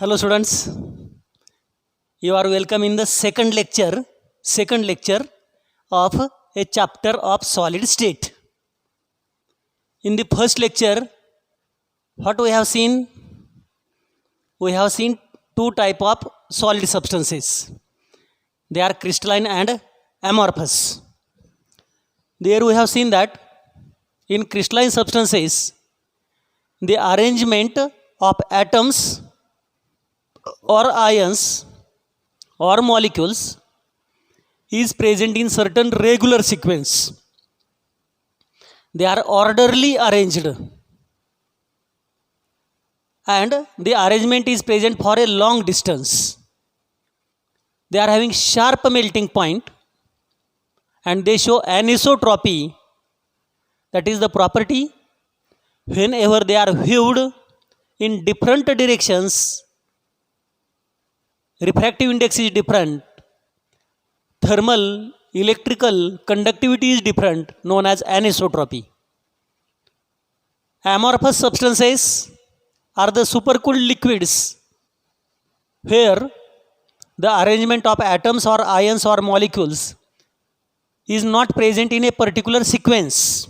Hello students, you are welcome in the second lecture of a chapter of solid state. In the first lecture, what we have seen? We have seen two type of solid substances. They are crystalline and amorphous. There we have seen that in crystalline substances, the arrangement of atoms or ions or molecules is present in certain regular sequence. They are orderly arranged and the arrangement is present for a long distance. They are having sharp melting point and they show anisotropy, that is the property whenever they are viewed in different directions, refractive index is different, thermal, electrical conductivity is different, known as anisotropy. Amorphous substances are the supercooled liquids where the arrangement of atoms or ions or molecules is not present in a particular sequence.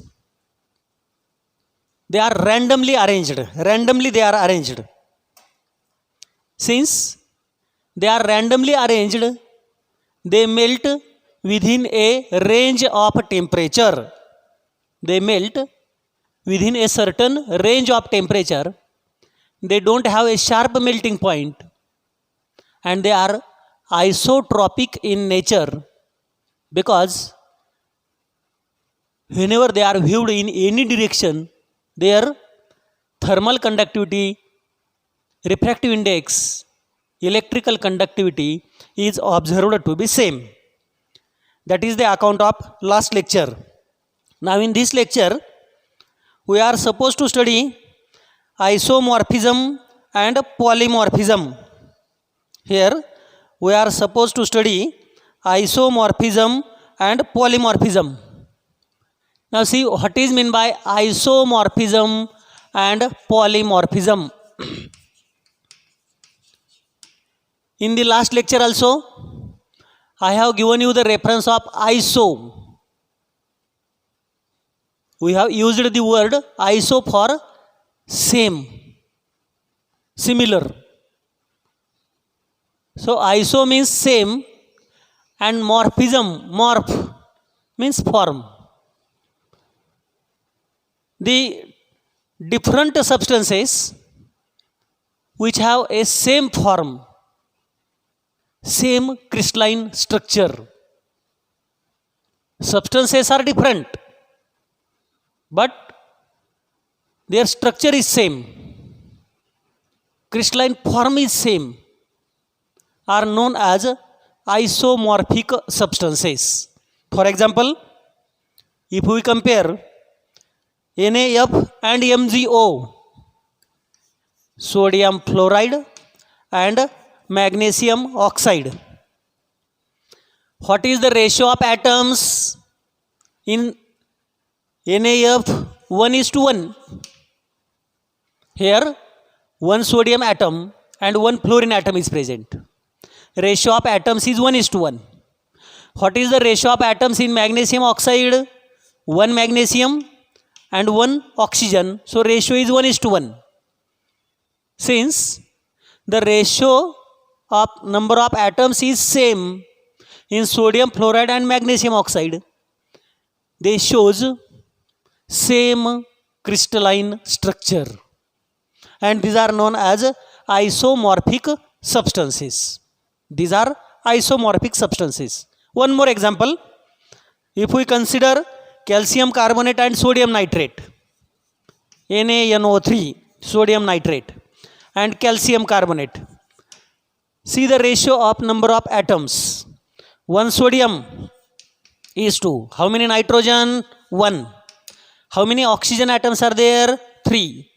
They are randomly arranged. Since they are randomly arranged, they melt within a range of temperature. They melt within a certain range of temperature. They don't have a sharp melting point and they are isotropic in nature because whenever they are viewed in any direction, their thermal conductivity, refractive index, electrical conductivity is observed to be same. That is the account of last lecture. Now in this lecture, we are supposed to study isomorphism and polymorphism. Here we are supposed to study isomorphism and polymorphism. Now see what is meant by isomorphism and polymorphism. In the last lecture also, I have given you the reference of iso. We have used the word iso for same, similar. So iso means same and morphism, morph means form. The different substances which have a same form, same crystalline structure. Substances are different, but their structure is same. Crystalline form is same, are known as isomorphic substances. For example, if we compare NaF and MgO, sodium fluoride and magnesium oxide. What is the ratio of atoms in NaF? 1:1. Here, one sodium atom and one fluorine atom is present. Ratio of atoms is 1:1. What is the ratio of atoms in magnesium oxide? 1 magnesium and 1 oxygen. So, ratio is 1:1. Since the ratio of number of atoms is same in sodium fluoride and magnesium oxide, they shows same crystalline structure and these are known as isomorphic substances. These are isomorphic substances. One more example, if we consider calcium carbonate and sodium nitrate, NaNO3, sodium nitrate and calcium carbonate. See the ratio of number of atoms. 1 sodium is to how many nitrogen? 1. How many oxygen atoms are there? 3.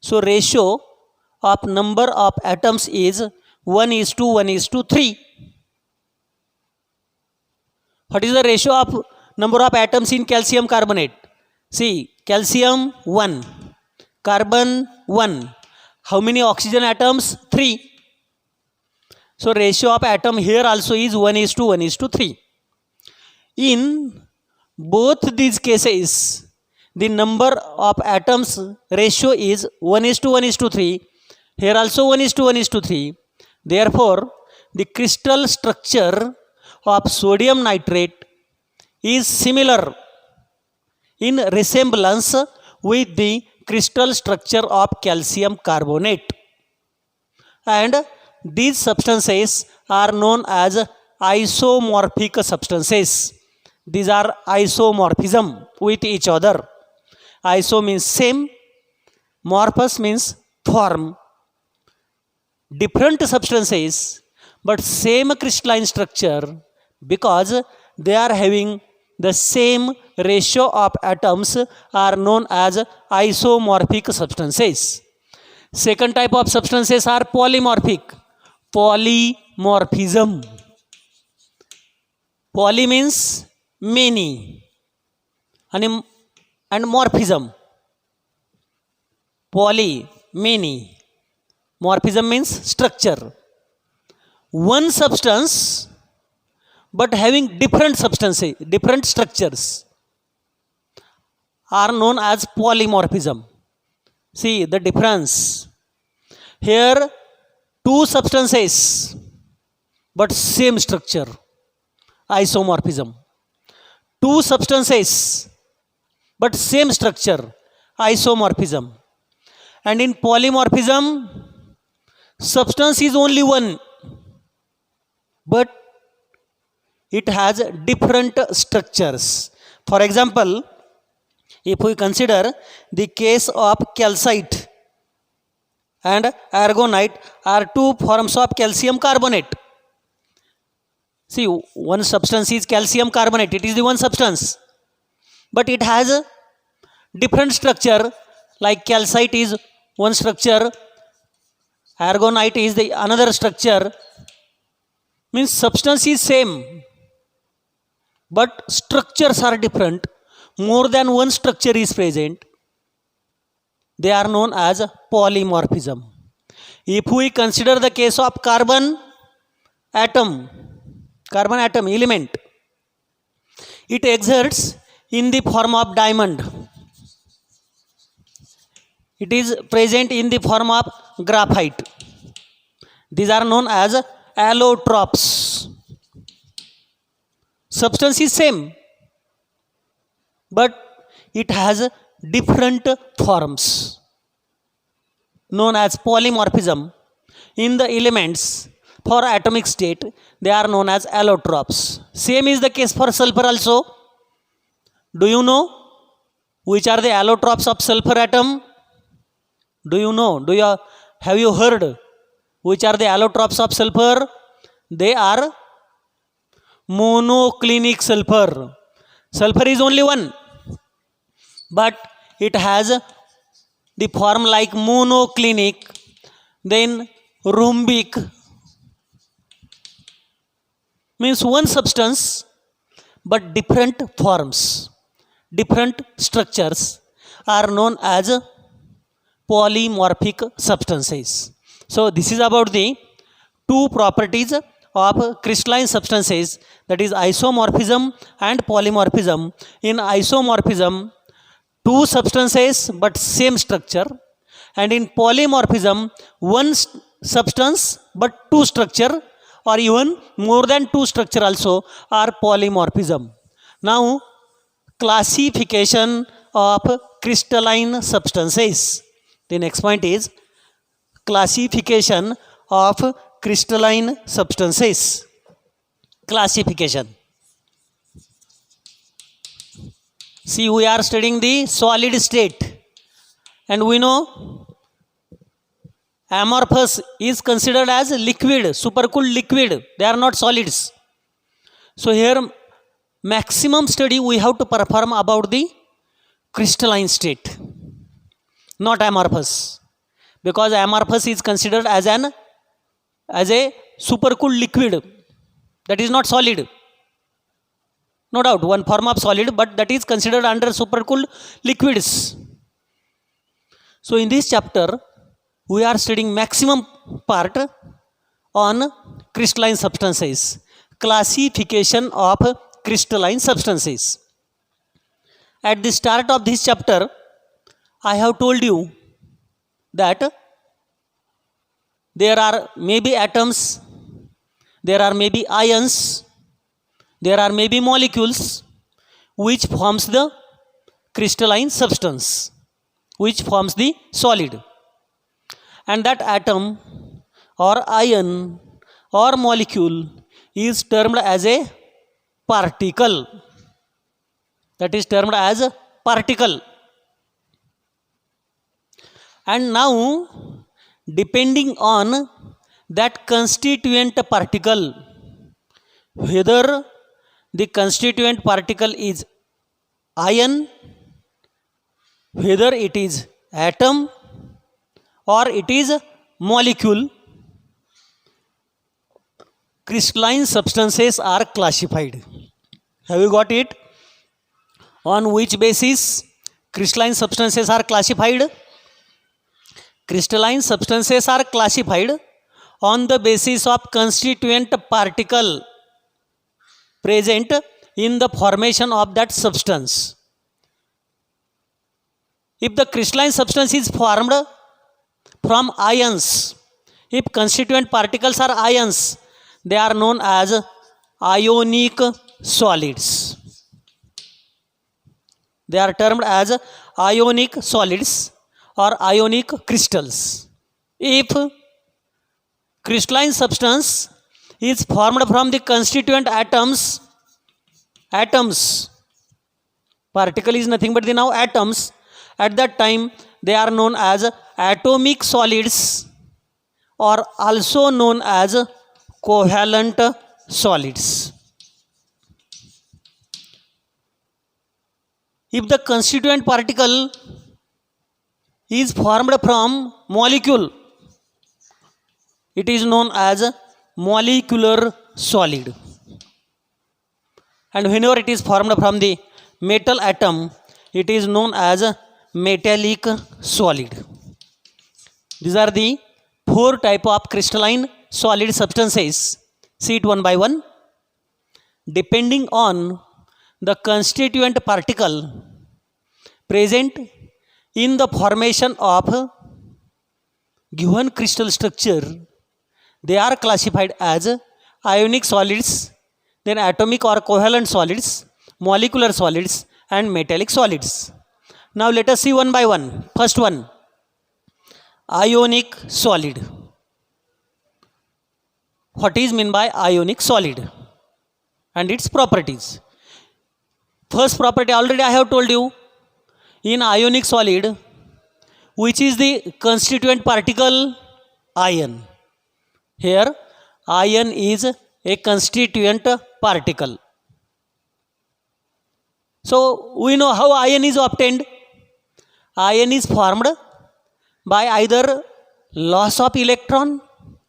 So ratio of number of atoms is 1:1:3. What is the ratio of number of atoms in calcium carbonate? See, calcium 1, carbon 1. How many oxygen atoms? 3. So ratio of atom here also is 1:1:3. In both these cases, the number of atoms ratio is 1:1:3. Here also 1:1:3. Therefore, the crystal structure of sodium nitrate is similar in resemblance with the crystal structure of calcium carbonate, and these substances are known as isomorphic substances. These are isomorphism with each other. Iso means same, morphous means form. Different substances but same crystalline structure because they are having the same ratio of atoms are known as isomorphic substances. Second type of substances are polymorphic. Polymorphism. Poly means many and morphism. Poly, many. Morphism means structure. One substance but having different substances, different structures are known as polymorphism. See the difference. Here two substances but same structure, isomorphism. Two substances but same structure, isomorphism. And in polymorphism, substance is only one but it has different structures. For example, if we consider the case of calcite and aragonite are two forms of calcium carbonate. See, one substance is calcium carbonate, it is the one substance, but it has a different structure, like calcite is one structure, aragonite is the another structure. Means substance is same but structures are different. More than one structure is present. They are known as polymorphism. If we consider the case of carbon atom element, it exerts in the form of diamond. It is present in the form of graphite. These are known as allotropes. Substance is same but it has different forms known as polymorphism. In the elements for atomic state, they are known as allotropes. Same is the case for sulfur also. Do you know which are the allotropes of sulfur atom? Do you know? Have you heard which are the allotropes of sulfur? They are monoclinic sulfur. Sulfur is only one, but it has the form like monoclinic, then rhombic, means one substance but different forms, different structures are known as polymorphic substances. So this is about the two properties of crystalline substances, that is isomorphism and polymorphism. In isomorphism, two substances but same structure, and in polymorphism, one substance but two structure, or even more than two structure also are polymorphism. Now, classification of crystalline substances. The next point is classification of crystalline substances. Classification. See, we are studying the solid state, and we know amorphous is considered as liquid, supercooled liquid. They are not solids. So here maximum study we have to perform about the crystalline state, not amorphous, because amorphous is considered as a supercooled liquid, that is not solid. No doubt one form of solid, but that is considered under supercooled liquids. So in this chapter, we are studying maximum part on crystalline substances, classification of crystalline substances. At the start of this chapter, I have told you that there are maybe atoms, there are maybe ions, there are maybe molecules which forms the crystalline substance, which forms the solid. And that atom or ion or molecule is termed as a particle. That is termed as a particle. And now, depending on that constituent particle, whether the constituent particle is ion, whether it is atom or it is molecule, crystalline substances are classified. Have you got it? On which basis crystalline substances are classified? Crystalline substances are classified on the basis of constituent particle present in the formation of that substance. If the crystalline substance is formed from ions, if constituent particles are ions, they are known as ionic solids. They are termed as ionic solids or ionic crystals. If crystalline substance is formed from the constituent atoms, particle is nothing but the now atoms, at that time they are known as atomic solids or also known as covalent solids. If the constituent particle is formed from molecule, it is known as molecular solid. And whenever it is formed from the metal atom, it is known as metallic solid. These are the four types of crystalline solid substances. See it one by one. Depending on the constituent particle present in the formation of given crystal structure, they are classified as ionic solids, then atomic or covalent solids, molecular solids and metallic solids. Now let us see one by one. First one, ionic solid. What is meant by ionic solid and its properties? First property already I have told you. In ionic solid, which is the constituent particle? Ion. Here, ion is a constituent particle. So, we know how ion is obtained. Ion is formed by either loss of electron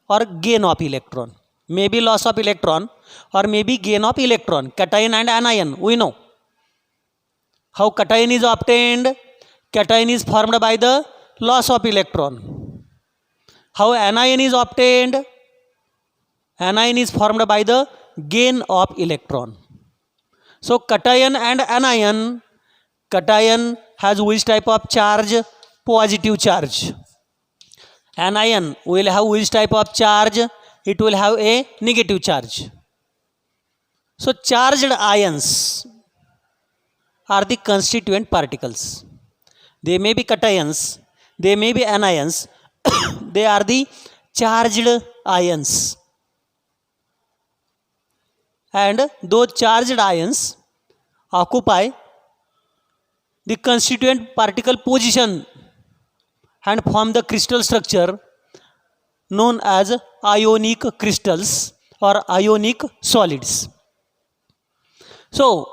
or gain of electron. Maybe loss of electron or maybe gain of electron. Cation and anion, we know. How cation is obtained? Cation is formed by the loss of electron. How anion is obtained? Anion is formed by the gain of electron. So cation and anion, cation has which type of charge? Positive charge. Anion will have which type of charge? It will have a negative charge. So charged ions are the constituent particles. They may be cations, they may be anions, they are the charged ions. And those charged ions occupy the constituent particle position and form the crystal structure known as ionic crystals or ionic solids. So,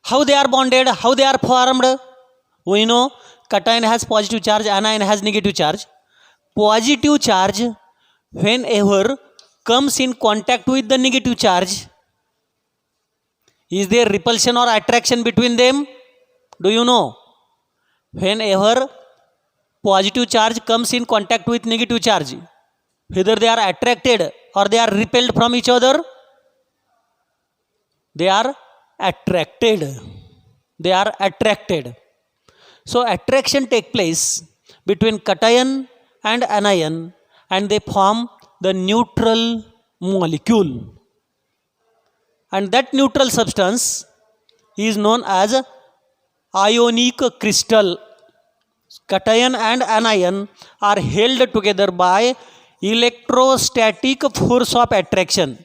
how they are bonded, how they are formed? We know cation has positive charge, anion has negative charge. Positive charge, whenever comes in contact with the negative charge, is there repulsion or attraction between them? Do you know? Whenever positive charge comes in contact with negative charge, whether they are attracted or they are repelled from each other, they are attracted. They are attracted. So attraction take place between cation and anion, and they form the neutral molecule, and that neutral substance is known as ionic crystal. Cation and anion are held together by electrostatic force of attraction.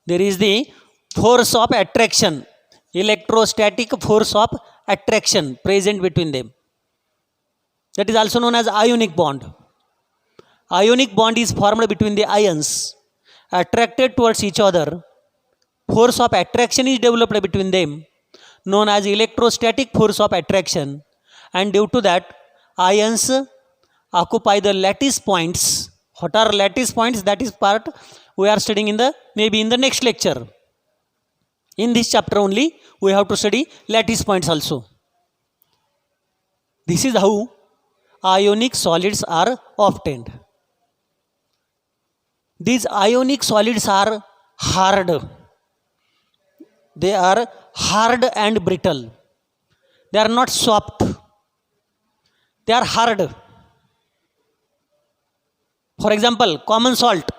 There is the force of attraction, electrostatic force of attraction present between them. That is also known as ionic bond. Ionic bond is formed between the ions attracted towards each other. Force of attraction is developed between them, known as electrostatic force of attraction, and due to that, ions occupy the lattice points. What are lattice points? That is part we are studying in the maybe in the next lecture. In this chapter only, we have to study lattice points also. This is how ionic solids are obtained. These ionic solids are hard. They are hard and brittle. They are not soft. They are hard. For example, common salt,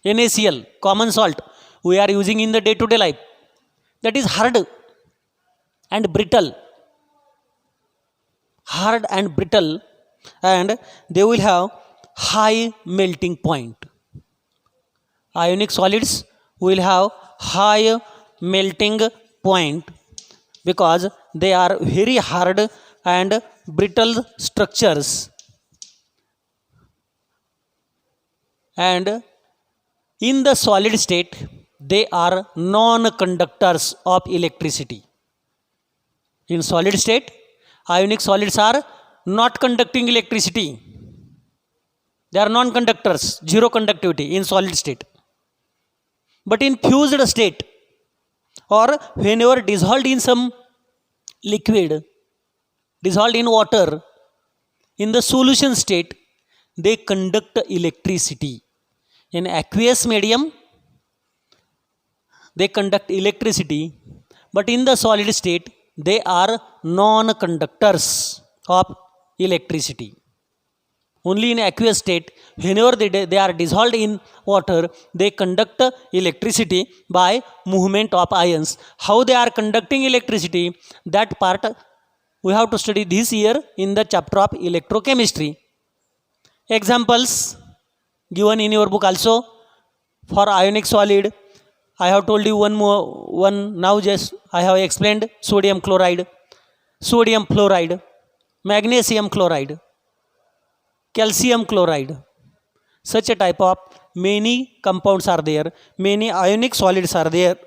NaCl, common salt, we are using in the day-to-day life. That is hard and brittle. Hard and brittle, and they will have high melting point. Ionic solids will have high melting point because they are very hard and brittle structures, and in the solid state they are non-conductors of electricity. In solid state, ionic solids are not conducting electricity. They are non-conductors, zero conductivity in solid state. But in fused state, or whenever dissolved in some liquid, dissolved in water, in the solution state, they conduct electricity. In aqueous medium, they conduct electricity, but in the solid state, they are non-conductors of electricity. Only in aqueous state, whenever they are dissolved in water, they conduct electricity by movement of ions. How they are conducting electricity, that part we have to study this year in the chapter of electrochemistry. Examples given in your book also. For ionic solid, I have told you one now just I have explained: sodium chloride, sodium fluoride, magnesium chloride, calcium chloride. Such a type of many compounds are there, many ionic solids are there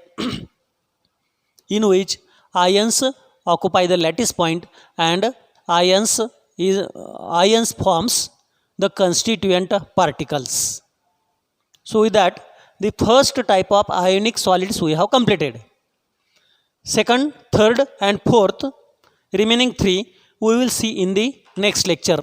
in which ions occupy the lattice point, and ions forms the constituent particles. So with that, the first type of ionic solids we have completed. Second, third and fourth, remaining three we will see in the next lecture.